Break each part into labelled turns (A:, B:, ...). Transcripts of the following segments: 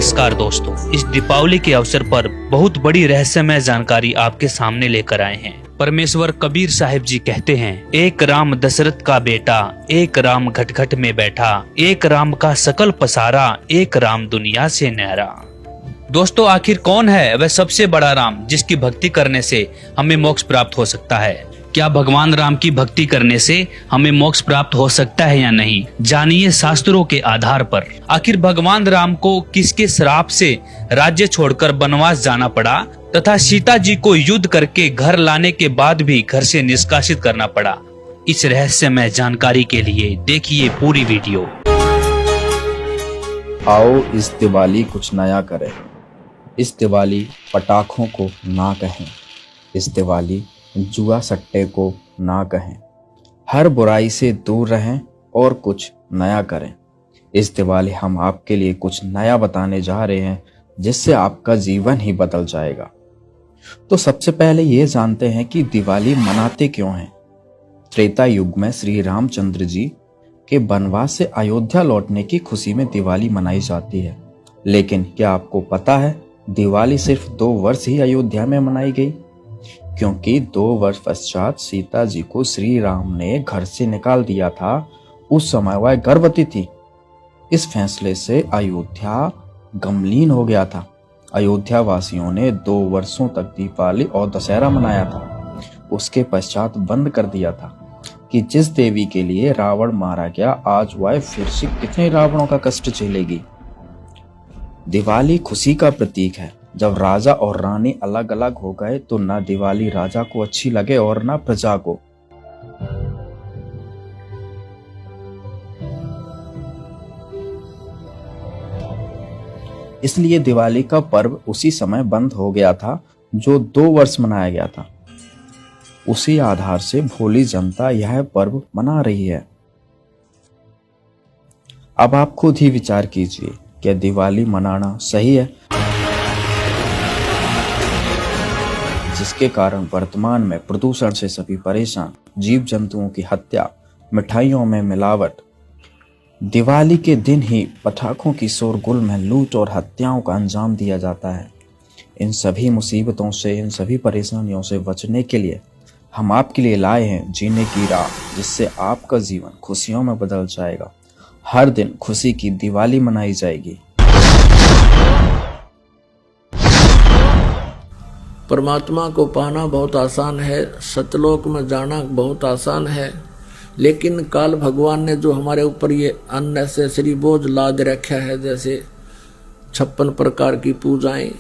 A: नमस्कार दोस्तों, इस दीपावली के अवसर पर बहुत बड़ी रहस्यमय जानकारी आपके सामने लेकर आए हैं। परमेश्वर कबीर साहिब जी कहते हैं, एक राम दशरथ का बेटा, एक राम घट घट में बैठा, एक राम का सकल पसारा, एक राम दुनिया से न्यारा। दोस्तों, आखिर कौन है वह सबसे बड़ा राम जिसकी भक्ति करने से हमें मोक्ष प्राप्त हो सकता है? क्या भगवान राम की भक्ति करने से हमें मोक्ष प्राप्त हो सकता है या नहीं? जानिए शास्त्रों के आधार पर। आखिर भगवान राम को किसके श्राप से राज्य छोड़कर वनवास जाना पड़ा तथा सीता जी को युद्ध करके घर लाने के बाद भी घर से निष्कासित करना पड़ा? इस रहस्यमय जानकारी के लिए देखिए पूरी वीडियो।
B: आओ इस दिवाली कुछ नया करें, इस दिवाली पटाखों को ना कहें, इस दिवाली जुआ सट्टे को ना कहें, हर बुराई से दूर रहें और कुछ नया करें। इस दिवाली हम आपके लिए कुछ नया बताने जा रहे हैं जिससे आपका जीवन ही बदल जाएगा। तो सबसे पहले ये जानते हैं कि दिवाली मनाते क्यों हैं। त्रेता युग में श्री रामचंद्र जी के वनवास से अयोध्या लौटने की खुशी में दिवाली मनाई जाती है। लेकिन क्या आपको पता है, दिवाली सिर्फ 2 वर्ष ही अयोध्या में मनाई गई, क्योंकि 2 वर्ष पश्चात सीता जी को श्री राम ने घर से निकाल दिया था। उस समय वह गर्भवती थी। इस फैसले से अयोध्या गमलीन हो गया था। अयोध्या वासियों ने 2 वर्षों तक दीपावली और दशहरा मनाया था। उसके पश्चात बंद कर दिया था कि जिस देवी के लिए रावण मारा गया, आज वह फिर से कितने रावणों का कष्ट झेलेगी। दिवाली खुशी का प्रतीक है। जब राजा और रानी अलग अलग हो गए तो न दिवाली राजा को अच्छी लगे और न प्रजा को। इसलिए दिवाली का पर्व उसी समय बंद हो गया था जो 2 वर्ष मनाया गया था। उसी आधार से भोली जनता यह पर्व मना रही है। अब आप खुद ही विचार कीजिए, क्या दिवाली मनाना सही है? जिसके कारण वर्तमान में प्रदूषण से सभी परेशान, जीव जंतुओं की हत्या, मिठाइयों में मिलावट, दिवाली के दिन ही पटाखों की शोरगुल में लूट और हत्याओं का अंजाम दिया जाता है। इन सभी मुसीबतों से, इन सभी परेशानियों से बचने के लिए हम आपके लिए लाए हैं जीने की राह, जिससे आपका जीवन खुशियों में बदल जाएगा। हर दिन खुशी की दिवाली मनाई जाएगी।
C: परमात्मा को पाना बहुत आसान है, सतलोक में जाना बहुत आसान है, लेकिन काल भगवान ने जो हमारे ऊपर ये अननेसेसरी बोझ लाद रखा है, जैसे 56 प्रकार की पूजाएं,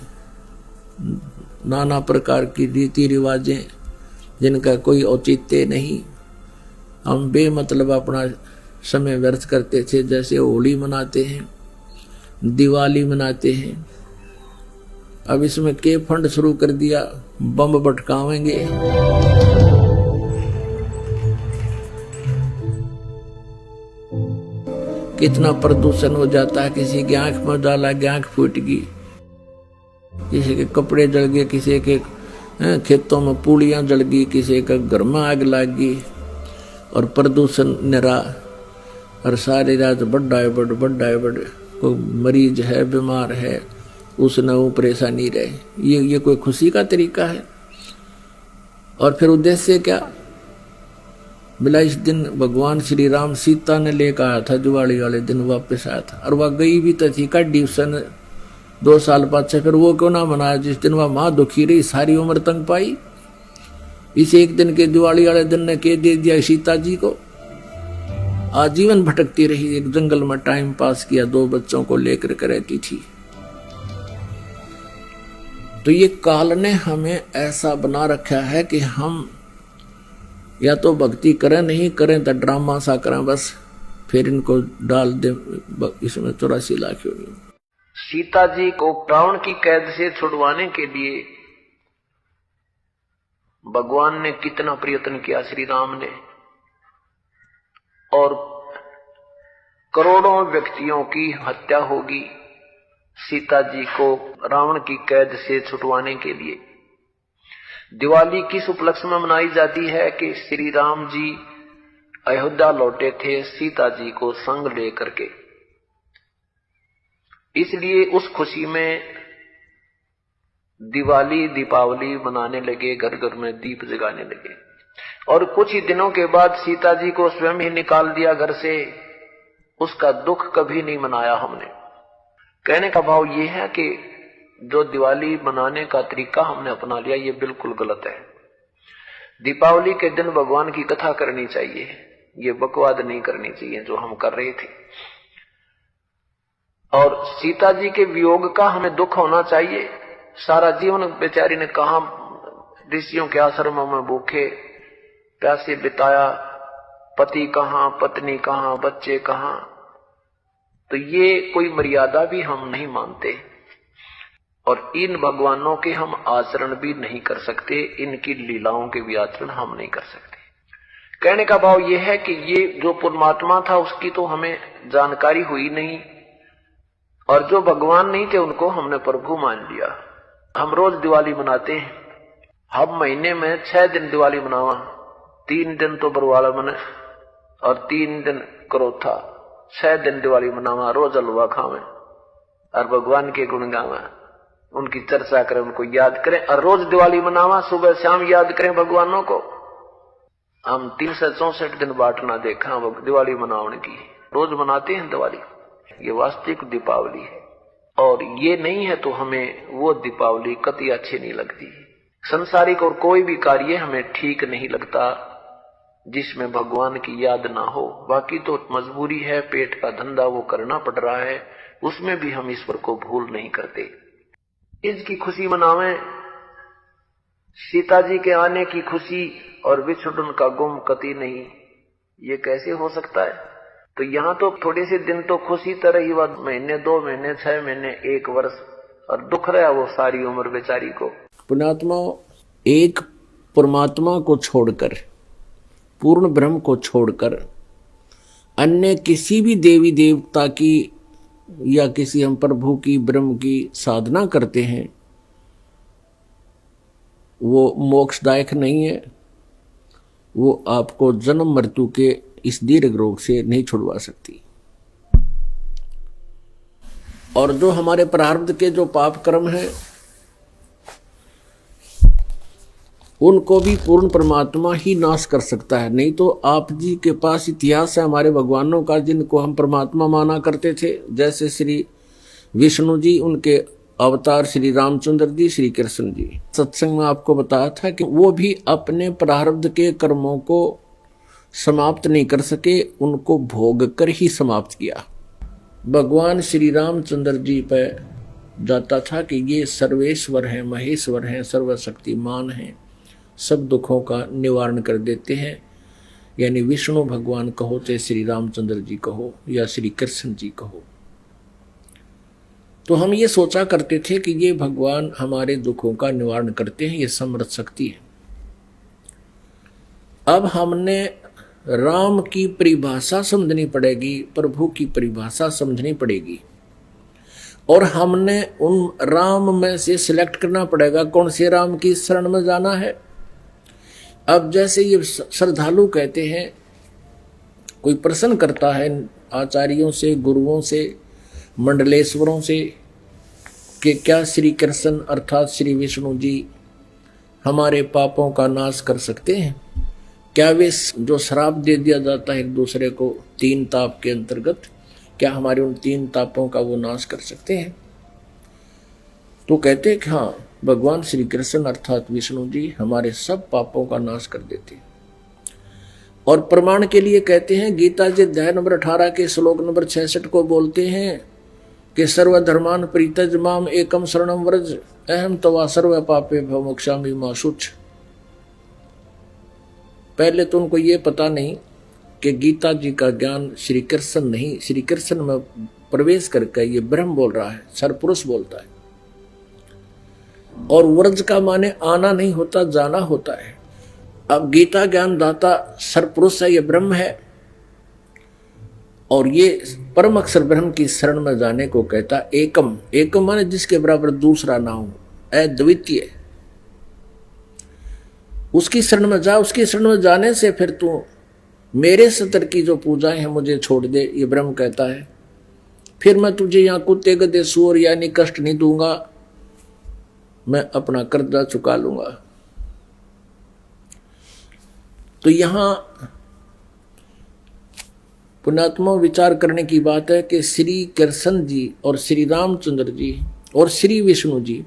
C: नाना प्रकार की रीति रिवाजें जिनका कोई औचित्य नहीं, हम बेमतलब अपना समय व्यर्थ करते थे। जैसे होली मनाते हैं, दिवाली मनाते हैं, अब इसमें के फंड शुरू कर दिया, बम भटकावेंगे। कितना प्रदूषण हो जाता है। किसी की आंख में डाला, आंख फूट गई, किसी के कपड़े जल गए, किसी के खेतों में पूड़ियां जल गई, किसी का घर में आग लग गई, और प्रदूषण निरा। और सारी रात बड़ा है बड़ कोई मरीज है, बीमार है, उसने वो परेशानी रहे। ये कोई खुशी का तरीका है? और फिर उद्देश्य क्या? मिला इस दिन भगवान श्री राम सीता ने लेकर आया था, दिवाली वाले दिन वापस आया था, और वह गई भी तो थी काटी उसने 2 साल बाद से। फिर वो क्यों ना मनाया जिस दिन वह माँ दुखी रही, सारी उम्र तंग पाई। इस एक दिन के दिवाली वाले दिन ने के दे दिया सीता जी को, आजीवन भटकती रही, एक जंगल में टाइम पास किया, 2 बच्चों को लेकर रहती थी। तो ये काल ने हमें ऐसा बना रखा है कि हम या तो भक्ति करें, नहीं करें तो ड्रामा सा करें, बस फिर इनको डाल दे इसमें 84 लाख योनि। सीता जी को रावण की कैद से छुड़वाने के लिए भगवान ने कितना प्रयत्न किया, श्री राम ने, और करोड़ों व्यक्तियों की हत्या होगी सीता जी को रावण की कैद से छुटवाने के लिए। दिवाली किस उपलक्ष्य में मनाई जाती है कि श्री राम जी अयोध्या लौटे थे सीता जी को संग लेकर के। इसलिए उस खुशी में दिवाली दीपावली मनाने लगे, घर घर में दीप जगाने लगे। और कुछ ही दिनों के बाद सीता जी को स्वयं ही निकाल दिया घर से। उसका दुख कभी नहीं मनाया हमने। कहने का भाव यह है कि जो दिवाली मनाने का तरीका हमने अपना लिया ये बिल्कुल गलत है। दीपावली के दिन भगवान की कथा करनी चाहिए, ये बकवाद नहीं करनी चाहिए जो हम कर रहे थे। और सीता जी के वियोग का हमें दुख होना चाहिए। सारा जीवन बेचारी ने कहा ऋषियों के आश्रमों में भूखे प्यासे बिताया, पति कहां, पत्नी कहां, बच्चे कहां। तो ये कोई मर्यादा भी हम नहीं मानते और इन भगवानों के हम आचरण भी नहीं कर सकते, इनकी लीलाओं के भी आचरण हम नहीं कर सकते। कहने का भाव यह है कि ये जो परमात्मा था उसकी तो हमें जानकारी हुई नहीं, और जो भगवान नहीं थे उनको हमने प्रभु मान लिया। हम रोज दिवाली मनाते हैं, हम महीने में 6 दिन दिवाली मनावा, 3 दिन तो बरवाला मने और 3 दिन क्रोथा, 6 दिन दिवाली मनावा, रोज हलवा खावे और भगवान के गुण गावा, उनकी चर्चा करें, उनको याद करें और रोज दिवाली मनावा, सुबह शाम याद करें भगवानों को। हम 364 दिन बाट ना देखा दिवाली मनाने की, रोज मनाते हैं दिवाली। ये वास्तविक दीपावली है और ये नहीं है तो हमें वो दीपावली कतई अच्छी नहीं लगती। संसारिक और कोई भी कार्य हमें ठीक नहीं लगता जिसमें भगवान की याद ना हो। बाकी तो मजबूरी है, पेट का धंधा वो करना पड़ रहा है, उसमें भी हम ईश्वर को भूल नहीं करते। इसकी खुशी मनावें, सीता जी के आने की खुशी और विछुड़न का गुम कति नहीं, ये कैसे हो सकता है? तो यहाँ तो थोड़े से दिन तो खुशी तरह ही, बाद महीने, 2 महीने, 6 महीने, 1 वर्ष, और दुख रहा वो सारी उम्र बेचारी को। पुण्यात्मा, एक परमात्मा को छोड़कर, पूर्ण ब्रह्म को छोड़कर अन्य किसी भी देवी देवता की या किसी हम प्रभु की, ब्रह्म की साधना करते हैं, वो मोक्षदायक नहीं है। वो आपको जन्म मृत्यु के इस दीर्घ रोग से नहीं छुड़वा सकती। और जो हमारे प्रारब्ध के जो पाप कर्म हैं उनको भी पूर्ण परमात्मा ही नाश कर सकता है। नहीं तो आप जी के पास इतिहास है हमारे भगवानों का जिनको हम परमात्मा माना करते थे, जैसे श्री विष्णु जी, उनके अवतार श्री रामचंद्र जी, श्री कृष्ण जी। सत्संग में आपको बताया था कि वो भी अपने प्रारब्ध के कर्मों को समाप्त नहीं कर सके, उनको भोग कर ही समाप्त किया। भगवान श्री रामचंद्र जी पर जाता था कि ये सर्वेश्वर हैं, महेश्वर हैं, सर्वशक्तिमान हैं, सब दुखों का निवारण कर देते हैं। यानी विष्णु भगवान कहो, चाहे श्री रामचंद्र जी कहो या श्री कृष्ण जी कहो। तो हम ये सोचा करते थे कि ये भगवान हमारे दुखों का निवारण करते हैं, ये समर्थ शक्ति है। अब हमने राम की परिभाषा समझनी पड़ेगी, प्रभु की परिभाषा समझनी पड़ेगी, और हमने उन राम में से सिलेक्ट करना पड़ेगा कौन से राम की शरण में जाना है। अब जैसे ये श्रद्धालु कहते हैं, कोई प्रश्न करता है आचार्यों से, गुरुओं से, मंडलेश्वरों से कि क्या श्री कृष्ण अर्थात श्री विष्णु जी हमारे पापों का नाश कर सकते हैं? क्या वे जो श्राप दे दिया जाता है एक दूसरे को 3 ताप के अंतर्गत, क्या हमारे उन 3 तापों का वो नाश कर सकते हैं? तो कहते हैं कि हाँ, भगवान श्री कृष्ण अर्थात विष्णु जी हमारे सब पापों का नाश कर देते हैं। और प्रमाण के लिए कहते हैं, गीता जी अध्याय नंबर 18 के श्लोक नंबर 66 को बोलते हैं कि सर्वधर्मान परित्यज माम एकम शरणम व्रज अहम तवा सर्व पापे भव मोक्षामि मा शुच। पहले तो उनको ये पता नहीं कि गीता जी का ज्ञान श्री कृष्ण नहीं, श्री कृष्ण में प्रवेश करके ये ब्रह्म बोल रहा है, सरपुरुष बोलता है। और व्रज का माने आना नहीं होता, जाना होता है। अब गीता ज्ञान दाता सरपुरुष है, ये ब्रह्म है, और ये परम अक्षर ब्रह्म की शरण में जाने को कहता एकम। एकम माने जिसके बराबर दूसरा ना हो, अद्वितीय। उसकी शरण में जा, उसकी शरण में जाने से फिर तू मेरे सतर की जो पूजाएं हैं मुझे छोड़ दे, ये ब्रह्म कहता है। फिर मैं तुझे यहाँ कुत्ते गधे सूअर यानी कष्ट नहीं दूंगा, मैं अपना कर्जा चुका लूंगा। तो यहां पुण्यात्मा विचार करने की बात है कि श्री कृष्ण जी और श्री रामचंद्र जी और श्री विष्णु जी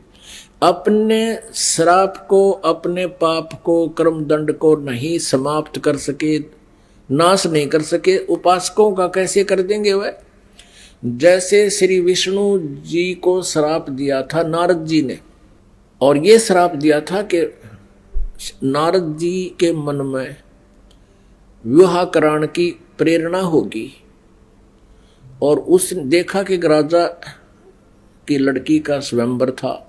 C: अपने श्राप को, अपने पाप को, कर्म दंड को नहीं समाप्त कर सके, नाश नहीं कर सके, उपासकों का कैसे कर देंगे वह? जैसे श्री विष्णु जी को श्राप दिया था नारद जी ने, और ये श्राप दिया था कि नारद जी के मन में विवाह कराने की प्रेरणा होगी, और उसने देखा कि राजा की लड़की का स्वयंवर था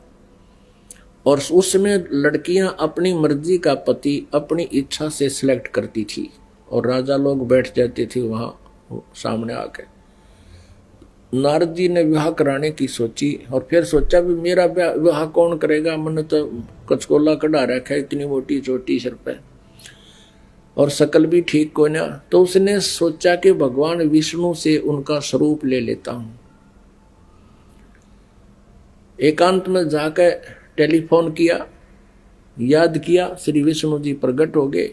C: और उसमें लड़कियां अपनी मर्जी का पति अपनी इच्छा से सिलेक्ट करती थी और राजा लोग बैठ जाते थे वहां सामने आके। नारद जी ने विवाह कराने की सोची और फिर सोचा भी मेरा विवाह कौन करेगा, मैंने तो कचकोला कढ़ा रखा है, इतनी मोटी चोटी सिर पे और शकल भी ठीक को ना। तो उसने सोचा कि भगवान विष्णु से उनका स्वरूप ले लेता हूं। एकांत में जाकर टेलीफोन किया, याद किया, श्री विष्णु जी प्रकट हो गए।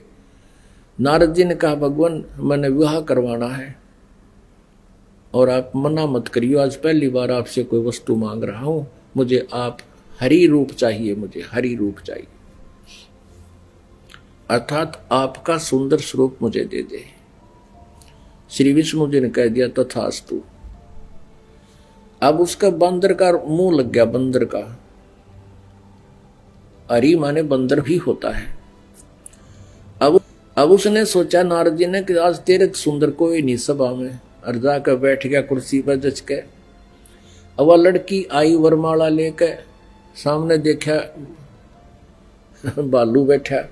C: नारद जी ने कहा भगवान मैंने विवाह करवाना है और आप मना मत करियो, आज पहली बार आपसे कोई वस्तु मांग रहा हूं, मुझे आप हरि रूप चाहिए, मुझे हरि रूप चाहिए, अर्थात आपका सुंदर स्वरूप मुझे दे दे। श्री विष्णु जी ने कह दिया तथास्तु। अब उसका बंदर का मुंह लग गया, बंदर का, हरि माने बंदर भी होता है। अब उसने सोचा नारद जी ने कि आज तेरे सुंदर कोई नहीं सभा में, और जाकर बैठ गया कुर्सी पर जच के। अब वह लड़की आई वरमाला लेकर, सामने देखा बालू बैठा।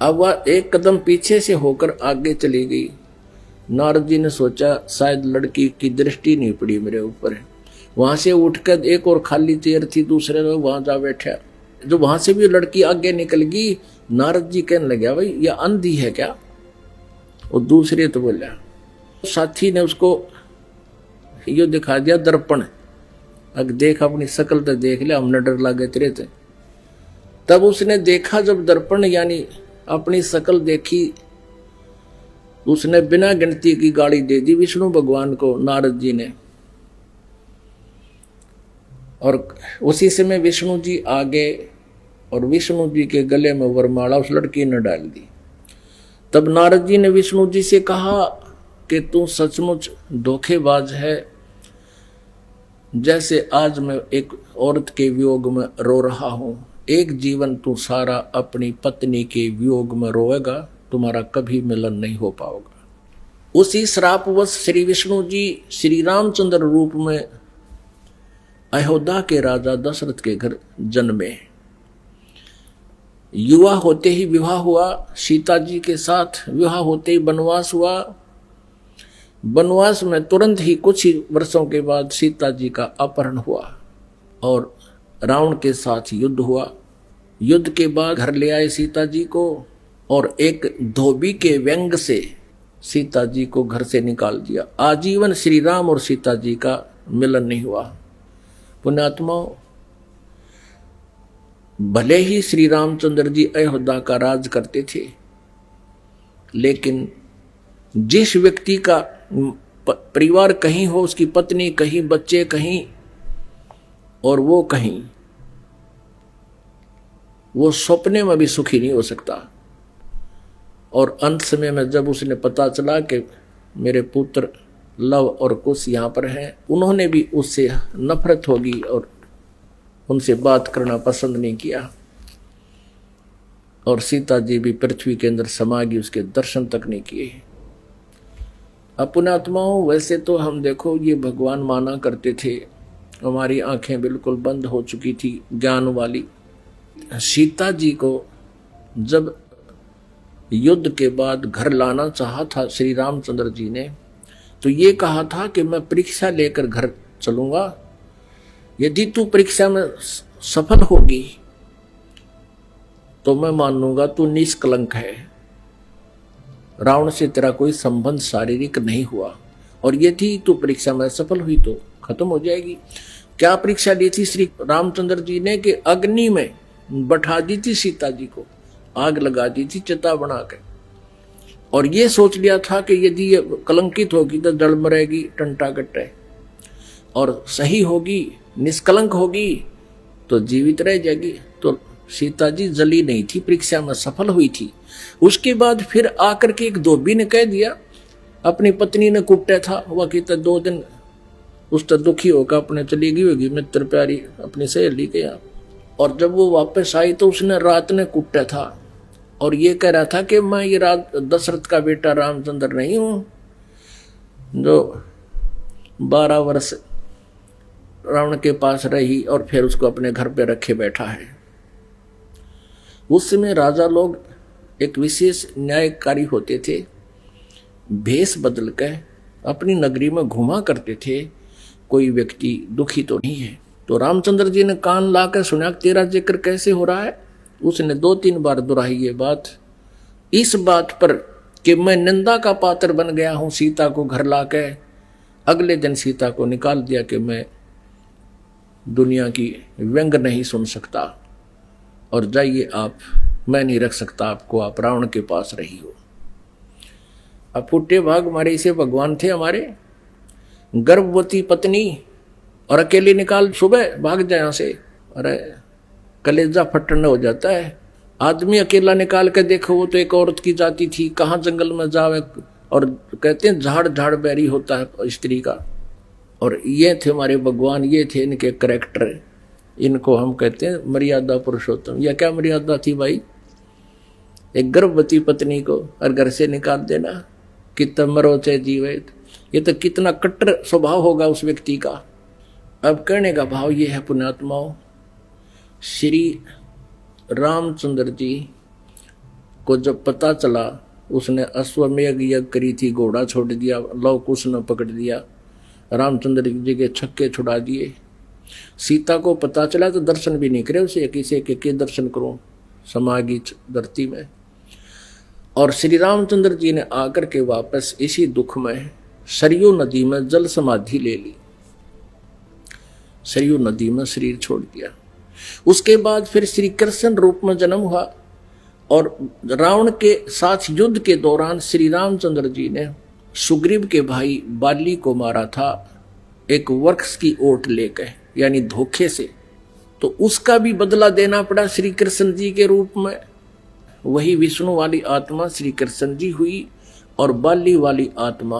C: अब वह एक कदम पीछे से होकर आगे चली गई। नारद जी ने सोचा शायद लड़की की दृष्टि नहीं पड़ी मेरे ऊपर। वहां से उठकर एक और खाली चेयर थी दूसरे लोग वहां जा बैठा। जो वहां से भी लड़की आगे निकल गई, नारद जी कहने लगे भाई ये अंधी है क्या? और दूसरे तो बोला, साथी ने उसको यो दिखा दिया दर्पण, अगर देख अपनी शकल तो देख ले, हमने डर लगे तेरे थे। तब उसने देखा जब दर्पण यानी अपनी शकल देखी, उसने बिना गिनती की गाली दे दी विष्णु भगवान को नारद जी ने। और उसी समय विष्णु जी आगे और विष्णु जी के गले में वरमाला उस लड़की ने डाल दी। तब नारद जी ने विष्णु जी से कहा कि तू सचमुच धोखेबाज है, जैसे आज मैं एक औरत के वियोग में रो रहा हूं, एक जीवन तू सारा अपनी पत्नी के वियोग में रोएगा, तुम्हारा कभी मिलन नहीं हो पाएगा। उसी श्रापवश श्री विष्णु जी श्री रामचंद्र रूप में अयोध्या के राजा दशरथ के घर जन्मे। युवा होते ही विवाह हुआ सीता जी के साथ, विवाह होते ही वनवास हुआ। वनवास में तुरंत ही कुछ ही वर्षों के बाद सीता जी का अपहरण हुआ और रावण के साथ युद्ध हुआ। युद्ध के बाद घर ले आए सीता जी को और एक धोबी के व्यंग से सीता जी को घर से निकाल दिया। आजीवन श्री राम और सीता जी का मिलन नहीं हुआ। पुण्यात्माओं, भले ही श्री रामचंद्र जी अयोध्या का राज करते थे, लेकिन जिस व्यक्ति का परिवार कहीं हो, उसकी पत्नी कहीं, बच्चे कहीं और वो कहीं, वो सपने में भी सुखी नहीं हो सकता। और अंत समय में जब उसने पता चला कि मेरे पुत्र लव और कुश यहाँ पर हैं, उन्होंने भी उससे नफरत होगी और उनसे बात करना पसंद नहीं किया। और सीता जी भी पृथ्वी के अंदर समा गई, उसके दर्शन तक नहीं किए। पुण्यात्माओं, वैसे तो हम देखो ये भगवान माना करते थे, हमारी आंखें बिल्कुल बंद हो चुकी थी ज्ञान वाली। सीता जी को जब युद्ध के बाद घर लाना चाहा था श्री रामचंद्र जी ने, तो ये कहा था कि मैं परीक्षा लेकर घर चलूंगा, यदि तू परीक्षा में सफल होगी तो मैं मानूंगा तू निष्कलंक है, रावण से तेरा कोई संबंध शारीरिक नहीं हुआ। और ये थी तो परीक्षा में सफल हुई तो खत्म हो जाएगी। क्या परीक्षा दी थी श्री रामचंद्र जी ने कि अग्नि में बैठा दी थी सीता जी को, आग लगा दी थी चिता बना के, और ये सोच लिया था कि यदि ये कलंकित होगी तो जल मरेगी टंटा कट्टे, और सही होगी निष्कलंक होगी तो जीवित रह जाएगी। तो सीता जी जली नहीं थी, परीक्षा में सफल हुई थी। उसके बाद फिर आकर के एक धोबी ने कह दिया, अपनी पत्नी ने कुटा था, वह कहता 2 दिन उस तक दुखी होकर अपने चली गई होगी मित्र प्यारी अपनी सहेली के यहाँ, और जब वो वापस आई तो उसने रात ने कुटा था और ये कह रहा था कि मैं ये रात दशरथ का बेटा रामचंद्र नहीं हूँ जो 12 वर्ष रावण के पास रही और फिर उसको अपने घर पे रखे बैठा है। उस समय राजा लोग एक विशेष न्यायकारी होते थे, भेष बदल कर अपनी नगरी में घुमा करते थे, कोई व्यक्ति दुखी तो नहीं है। तो रामचंद्र जी ने कान लाकर सुना तेरा जिक्र कैसे हो रहा है। उसने 2-3 बार दोहराई ये बात, इस बात पर कि मैं निंदा का पात्र बन गया हूं सीता को घर लाकर। अगले दिन सीता को निकाल दिया कि मैं दुनिया की व्यंग नहीं सुन सकता और जाइए आप, मैं नहीं रख सकता आपको, आप रावण के पास रही हो। अब फुटे भाग हमारे इसे भगवान थे हमारे, गर्भवती पत्नी और अकेले निकाल सुबह भाग जाए यहां से, अरे कलेजा फटने हो जाता है। आदमी अकेला निकाल के देखो, वो तो एक औरत की जाति थी, कहाँ जंगल में जावे, और कहते हैं झाड़ झाड़ बैरी होता है स्त्री का। और ये थे हमारे भगवान, ये थे इनके करैक्टर, इनको हम कहते हैं मर्यादा पुरुषोत्तम। या क्या मर्यादा थी भाई, एक गर्भवती पत्नी को और घर से निकाल देना, कितना मरो चाहे जीवे, ये तो कितना कट्टर स्वभाव होगा उस व्यक्ति का। अब कहने का भाव ये है पुण्यात्माओं, श्री रामचंद्र जी को जब पता चला, उसने अश्वमेघ यज्ञ करी थी, घोड़ा छोड़ दिया, लव कुश ने पकड़ दिया, रामचंद्र जी के छक्के छुड़ा दिए। सीता को पता चला तो दर्शन भी नहीं करे उसे, किसी के दर्शन करूं समागी धरती में। और श्री रामचंद्र जी ने आकर के वापस इसी दुख में सरयू नदी में जल समाधि ले ली, सरयू नदी में शरीर छोड़ दिया। उसके बाद फिर श्री कृष्ण रूप में जन्म हुआ और रावण के साथ युद्ध के दौरान श्री रामचंद्र जी ने सुग्रीव के भाई बाली को मारा था एक वृक्ष की ओट लेकर, यानी धोखे से। तो उसका भी बदला देना पड़ा श्री कृष्ण जी के रूप में। वही विष्णु वाली आत्मा श्री कृष्ण जी हुई और बाली वाली आत्मा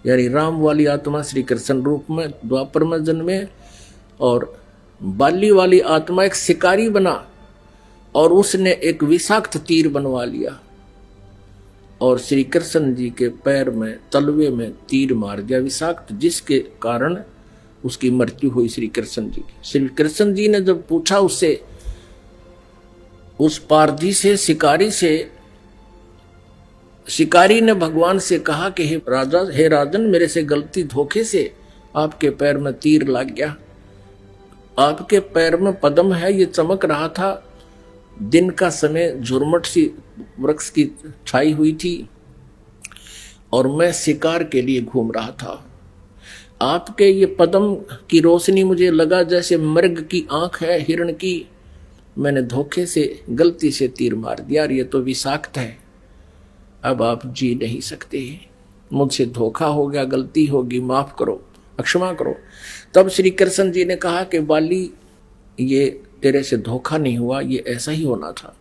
C: यानी राम वाली आत्मा श्री कृष्ण रूप में द्वापर में जन्मे, और बाली वाली आत्मा एक शिकारी बना और उसने एक विषाक्त तीर बनवा लिया और श्री कृष्ण जी के पैर में तलवे में तीर मार दिया विषाक्त, जिसके कारण उसकी मृत्यु हुई श्री कृष्ण जी की। श्री कृष्ण जी ने जब पूछा उससे, उस पारधी से, शिकारी से, शिकारी ने भगवान से कहा कि हे राजा, हे राजन, मेरे से गलती धोखे से आपके पैर में तीर लग गया। आपके पैर में पद्म है, ये चमक रहा था, दिन का समय झुरमट सी वृक्ष की छाई हुई थी और मैं शिकार के लिए घूम रहा था। आपके ये पद्म की रोशनी मुझे लगा जैसे मृग की आंख है हिरण की, मैंने धोखे से गलती से तीर मार दिया और ये तो विषाक्त है, अब आप जी नहीं सकते, मुझसे धोखा हो गया, गलती होगी, माफ करो, क्षमा करो। तब श्री कृष्ण जी ने कहा कि बाली, ये तेरे से धोखा नहीं हुआ, ये ऐसा ही होना था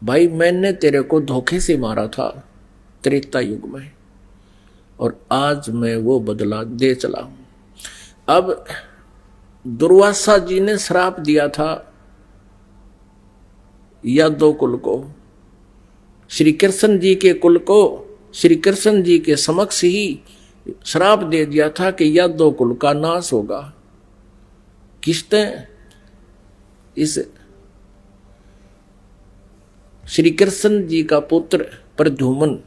C: भाई, मैंने तेरे को धोखे से मारा था त्रेता युग में और आज मैं वो बदला दे चला हूं। अब दुर्वासा जी ने श्राप दिया था यादव कुल को, श्री कृष्ण जी के कुल को श्री कृष्ण जी के समक्ष ही श्राप दे दिया था कि यादव कुल का नाश होगा। किसने? इस श्री कृष्ण जी का पुत्र प्रद्युम्न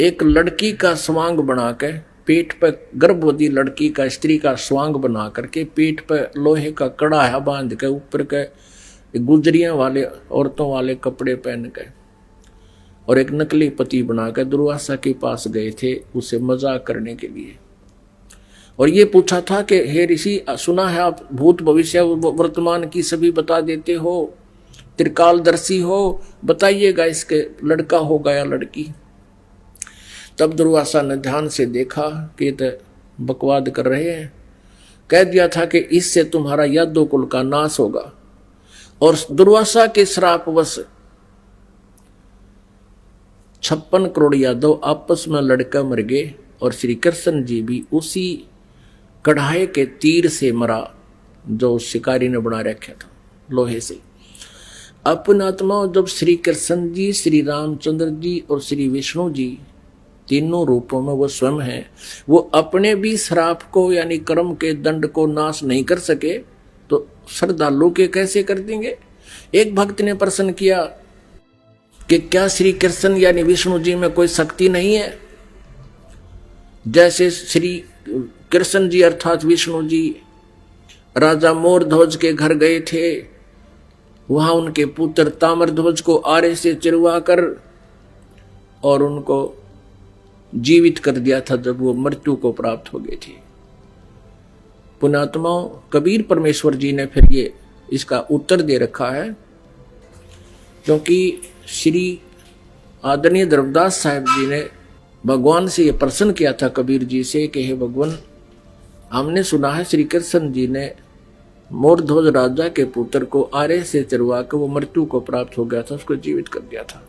C: एक लड़की का स्वांग बनाकर, पेट पर गर्भवती लड़की का, स्त्री का स्वांग बना करके पेट पर लोहे का कड़ा बांध के ऊपर के गुजरियां वाले औरतों वाले कपड़े पहन के और एक नकली पति बनाकर दुर्वासा के पास गए थे उसे मजाक करने के लिए। और ये पूछा था कि हे ऋषि, सुना है आप भूत भविष्य वर्तमान की सभी बता देते हो, त्रिकालदर्शी हो, बताइएगा इसके लड़का होगा या लड़की। तब दुर्वासा ने ध्यान से देखा कि तो बकवाद कर रहे हैं। कह दिया था कि इससे तुम्हारा यादव कुल का नाश होगा। और दुर्वासा के श्रापवश 56 करोड़ यादव आपस में लड़कर मर गए और श्री कृष्ण जी भी उसी कढ़ाई के तीर से मरा जो शिकारी ने बना रखा था लोहे से। अपन आत्मा जब श्री कृष्ण जी, श्री रामचंद्र जी और श्री विष्णु जी तीनों रूपों में वो स्वयं है, वो अपने भी श्राप को यानी कर्म के दंड को नाश नहीं कर सके तो श्रद्धालु के कैसे कर देंगे। एक भक्त ने प्रश्न किया कि क्या श्री कृष्ण यानी विष्णु जी में कोई शक्ति नहीं है? जैसे श्री कृष्ण जी अर्थात विष्णु जी राजा मोरध्वज के घर गए थे, वहां उनके पुत्र ताम्रध्वज को आरे से चिरवा कर और उनको जीवित कर दिया था जब वो मृत्यु को प्राप्त हो गए थे। पुण्यात्माओं, कबीर परमेश्वर जी ने फिर ये इसका उत्तर दे रखा है, क्योंकि श्री आदरणीय धर्मदास साहब जी ने भगवान से ये प्रश्न किया था कबीर जी से कि हे भगवान, हमने सुना है श्री कृष्ण जी ने मोरध्वज राजा के पुत्र को आरे से चरवा कर वो मृत्यु को प्राप्त हो गया था, उसको जीवित कर दिया था,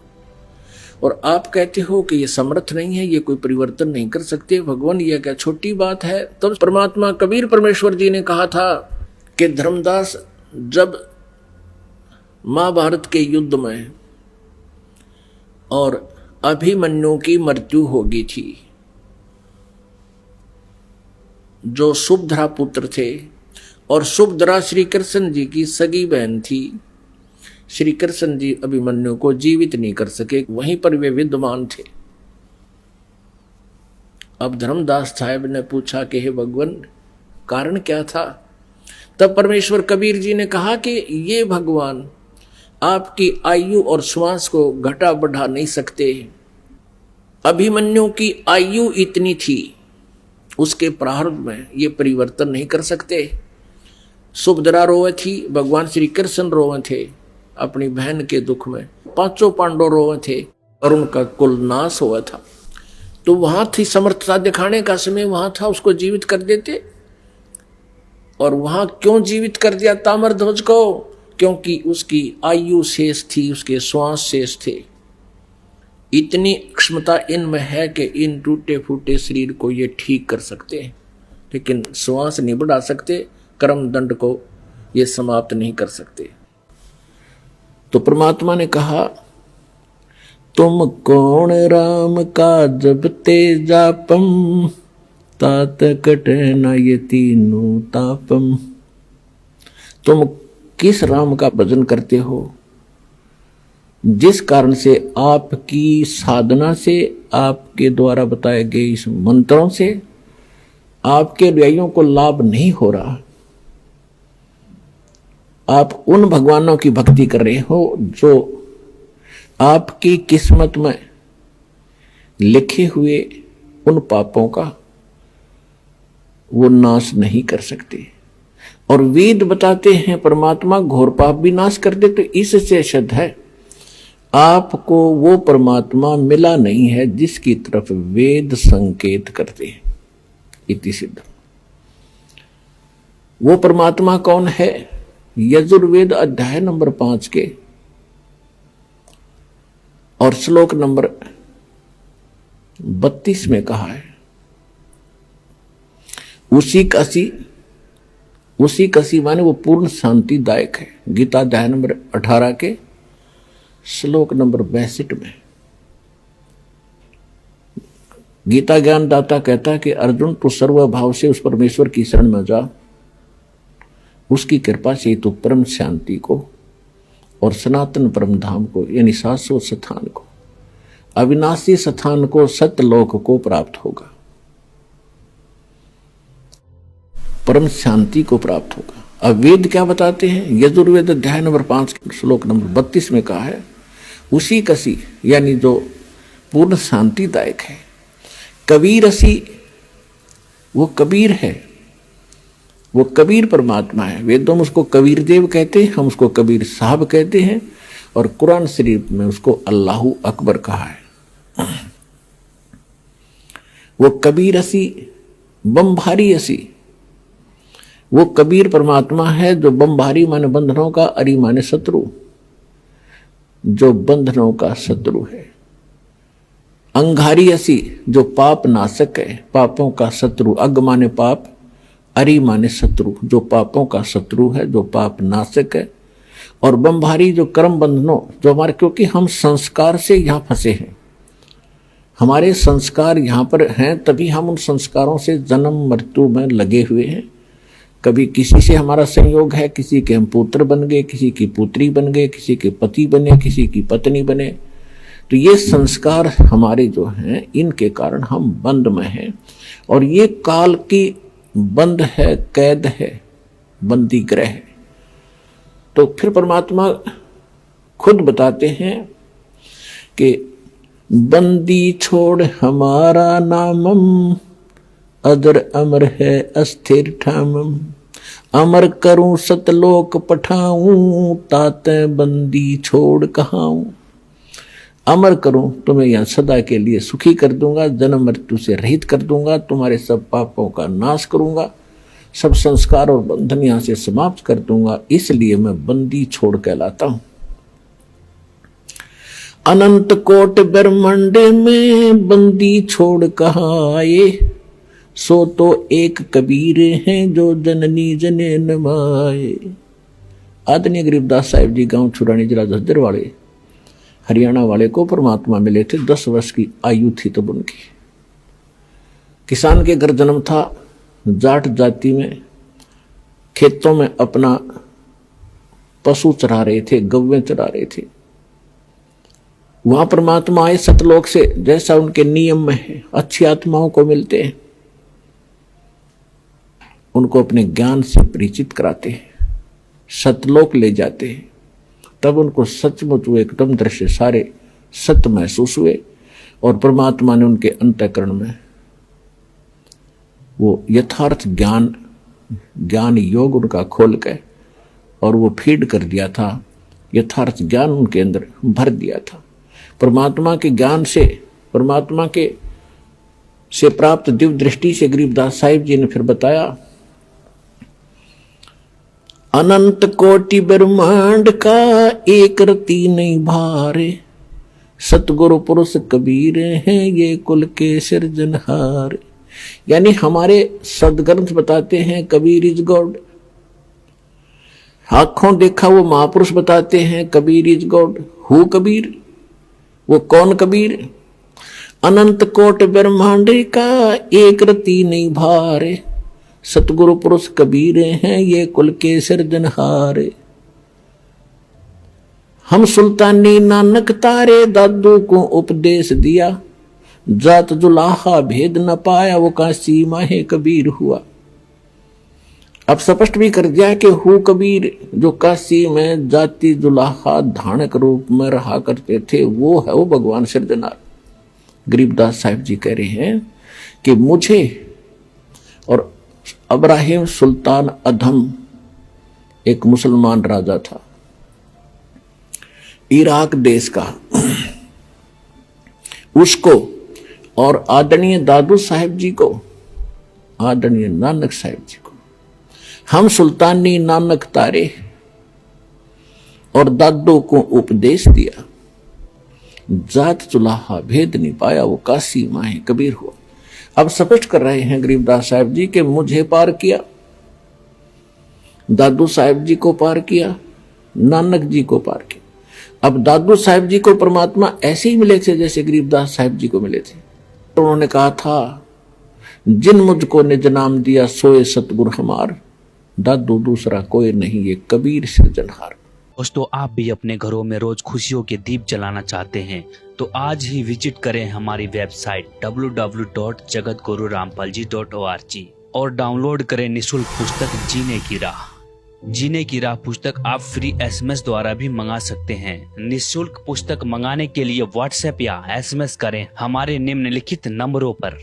C: और आप कहते हो कि ये समर्थ नहीं है, ये कोई परिवर्तन नहीं कर सकते। भगवान, ये क्या छोटी बात है? तब परमात्मा कबीर परमेश्वर जी ने कहा था कि धर्मदास, जब महाभारत के युद्ध में और अभिमन्यु की मृत्यु होगी थी, जो सुभद्रा पुत्र थे, और सुभद्रा श्री कृष्ण जी की सगी बहन थी, श्री कृष्ण जी अभिमन्यु को जीवित नहीं कर सके, वहीं पर वे विद्यमान थे। अब धर्मदास साहब ने पूछा कि हे भगवान, कारण क्या था? तब परमेश्वर कबीर जी ने कहा कि ये भगवान आपकी आयु और श्वास को घटा बढ़ा नहीं सकते। अभिमन्यु की आयु इतनी थी, उसके प्रारंभ में ये परिवर्तन नहीं कर सकते। सुभद्रा रोवे थी, भगवान श्री कृष्ण रोवे थे अपनी बहन के दुख में, पांचों पांडव रोवे थे और उनका कुल नाश हुआ था। तो वहां थी समर्थता दिखाने का समय, वहां था, उसको जीवित कर देते। और वहां क्यों जीवित कर दिया ताम्रध्वज को? क्योंकि उसकी आयु शेष थी, उसके श्वास शेष थे। इतनी क्षमता इनमें है कि इन टूटे फूटे शरीर को ये ठीक कर सकते हैं, लेकिन श्वास नहीं बढ़ा सकते, कर्म दंड को ये समाप्त नहीं कर सकते। तो परमात्मा ने कहा, तुम कौन राम का जपते जापम, तात कटे न ये तीनों तापम। तुम किस राम का भजन करते हो जिस कारण से आपकी साधना से, आपके द्वारा बताए गए इस मंत्रों से आपके अनुयायियों को लाभ नहीं हो रहा। आप उन भगवानों की भक्ति कर रहे हो जो आपकी किस्मत में लिखे हुए उन पापों का वो नाश नहीं कर सकते। और वेद बताते हैं परमात्मा घोर पाप भी नाश कर दे। तो इससे सिद्ध है आपको वो परमात्मा मिला नहीं है जिसकी तरफ वेद संकेत करते हैं। इति सिद्ध। वो परमात्मा कौन है? यजुर्वेद अध्याय नंबर 5 के और श्लोक नंबर 32 में कहा है, उसी कसी माने वो पूर्ण शांतिदायक है। गीता अध्याय नंबर 18 के श्लोक नंबर 62 में गीता ज्ञानदाता कहता है कि अर्जुन, तू सर्वभाव से उस परमेश्वर की शरण में जा, उसकी कृपा से तू परम शांति को और सनातन परम धाम को यानी शाश्वत स्थान को, अविनाशी स्थान को, सत्यलोक को प्राप्त होगा, परम शांति को प्राप्त होगा। अब वेद क्या बताते हैं? यजुर्वेद अध्याय नंबर 5 श्लोक नंबर 32 में कहा है, उसी कसी यानी जो पूर्ण शांतिदायक है। कबीर असी, वो कबीर है, वो कबीर परमात्मा है। वेदों में उसको कबीर देव कहते हैं, हम उसको कबीर साहब कहते हैं, और कुरान शरीफ में उसको अल्लाहू अकबर कहा है। वो कबीर असी बमभारी असी, वो कबीर परमात्मा है जो बमभारी माने बंधनों का, अरी माने शत्रु, जो बंधनों का शत्रु है। अंगारी असी, जो पाप नाशक है, पापों का शत्रु। अग माने पाप, अरी माने शत्रु, जो पापों का शत्रु है, जो पाप नाशक है। और बमभारी जो कर्म बंधनों, जो हमारे, क्योंकि हम संस्कार से यहाँ फंसे हैं, हमारे संस्कार यहाँ पर हैं, तभी हम उन संस्कारों से जन्म मृत्यु में लगे हुए हैं। कभी किसी से हमारा संयोग है, किसी के हम पुत्र बन गए, किसी की पुत्री बन गए, किसी के पति बने, किसी की पत्नी बने। तो ये संस्कार हमारे जो हैं, इनके कारण हम बंद में हैं, और ये काल की बंद है, कैद है, बंदी ग्रह है। तो फिर परमात्मा खुद बताते हैं कि बंदी छोड़ हमारा नामम, अदर अमर है अस्थिर ठामम। अमर करूं सतलोक पठाऊं, ताते बंदी छोड़ कहाऊं। अमर करूं, तुम्हें यहां सदा के लिए सुखी कर दूंगा, जन्म मृत्यु से रहित कर दूंगा, तुम्हारे सब पापों का नाश करूंगा, सब संस्कार और बंधन यहां से समाप्त कर दूंगा, इसलिए मैं बंदी छोड़ कहलाता हूं। अनंत कोट ब्रह्मांड में बंदी छोड़ कहाँ आए, सो तो एक कबीर हैं जो जननी जने नमाए। आदरणीय गरीबदास साहिब जी गांव छुरानी जिला झज्जर वाले हरियाणा वाले को परमात्मा मिले थे। 10 वर्ष की आयु थी तब उनकी। किसान के घर जन्म था, जाट जाति में, खेतों में अपना पशु चरा रहे थे, गौवें चरा रहे थे। वहां परमात्मा आए सतलोक से, जैसा उनके नियम में है, अच्छी आत्माओं को मिलते हैं, उनको अपने ज्ञान से परिचित कराते हैं, सतलोक ले जाते हैं। तब उनको सचमुच वो एकदम दृश्य सारे सत्य महसूस हुए, और परमात्मा ने उनके अंतःकरण में वो यथार्थ ज्ञान योग उनका खोल के और वो फीड कर दिया था, यथार्थ ज्ञान उनके अंदर भर दिया था। परमात्मा के ज्ञान से, परमात्मा के से प्राप्त दिव्य दृष्टि से गरीबदास साहिब जी ने फिर बताया, अनंत कोटि ब्रह्मांड का एक रति नहीं भारे, सतगुरु पुरुष कबीर हैं ये कुल के सिरजनहार। यानी हमारे सदग्रंथ बताते हैं कबीर इज गॉड, आंखों देखा वो महापुरुष बताते हैं Kabir is God. Who Kabir, वो कौन कबीर? अनंत कोट ब्रह्मांड का एक रति नहीं भारे, सतगुरु पुरुष कबीर हैं ये कुल के सिरजनहार। हम सुल्तानी नानक तारे दादू को उपदेश दिया, जात जुलाहा भेद न पाया वो काशी माहे कबीर हुआ। अब स्पष्ट भी कर दिया कि हु कबीर, जो काशी में जाति जुलाहा धानक रूप में रहा करते थे, वो है वो भगवान सिरजनहार। गरीबदास साहिब जी कह रहे हैं कि मुझे और अब्राहिम सुल्तान अधम, एक मुसलमान राजा था इराक देश का, उसको और आदरणीय दादू साहिब जी को, आदरणीय नानक साहिब जी को हम सुल्तानी नानक तारे और दादू को उपदेश दिया, जात जुलाहा भेद नहीं पाया वो काशी माहे कबीर हुआ। अब स्पष्ट कर रहे हैं गरीबदास साहिब जी के मुझे पार किया, दादू साहिब जी को पार किया, नानक जी को पार किया। अब दादू साहिब जी को परमात्मा ऐसे ही मिले थे जैसे गरीबदास साहिब जी को मिले थे। तो उन्होंने कहा था, जिन मुझको निज नाम दिया सोए सतगुरु हमार, दादू दूसरा कोई नहीं ये कबीर सिरजनहार।
A: दोस्तों, आप भी अपने घरों में रोज खुशियों के दीप जलाना चाहते हैं तो आज ही विजिट करें हमारी वेबसाइट www.jagatgururampalji.org और डाउनलोड करें निःशुल्क पुस्तक जीने की राह। जीने की राह पुस्तक आप फ्री SMS द्वारा भी मंगा सकते हैं। निःशुल्क पुस्तक मंगाने के लिए WhatsApp या SMS करें हमारे निम्नलिखित नंबरों पर।